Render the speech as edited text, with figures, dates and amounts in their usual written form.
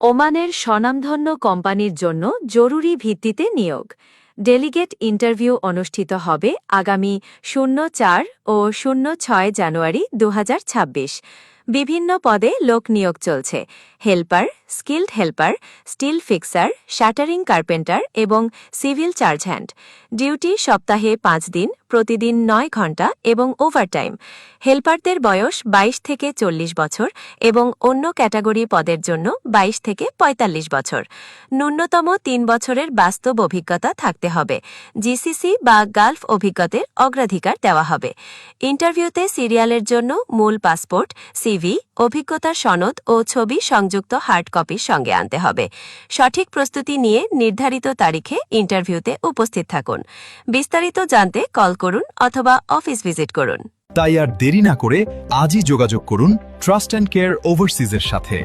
ওমানের স্বনামধন্য কোম্পানির জন্য জরুরি ভিত্তিতে নিয়োগ। ডেলিগেট ইন্টারভিউ অনুষ্ঠিত হবে আগামী ০৪ ও ০৬ জানুয়ারি ২০২৬। বিভিন্ন পদে লোক নিয়োগ চলছে। Helper, skilled helper, still fixer, shuttering carpenter এবং সিভিল চার্জ হ্যান্ড। ডিউটি সপ্তাহে ৫ দিন, প্রতিদিন ৯ ঘণ্টা এবং ওভারটাইম। হেল্পারদের বয়স ২২ থেকে ৪০ বছর এবং অন্য ক্যাটাগরি পদের জন্য ২২ থেকে ৪৫ বছর। ন্যূনতম ৩ বছরের বাস্তব অভিজ্ঞতা থাকতে হবে। জিসিসি বা গালফ অভিজ্ঞতার অগ্রাধিকার দেওয়া হবে। ইন্টারভিউতে সিরিয়ালের জন্য মূল পাসপোর্ট, সিভি, অভিজ্ঞতার সনদ ও ছবি সংযুক্ত হার্ড কপির সঙ্গে আনতে হবে। সঠিক প্রস্তুতি নিয়ে নির্ধারিত তারিখে ইন্টারভিউতে উপস্থিত থাকুন। বিস্তারিত জানতে কল করুন অথবা অফিস ভিজিট করুন। তাই আর দেরি না করে আজই যোগাযোগ করুন ট্রাস্ট অ্যান্ড কেয়ার ওভারসিজের সাথে।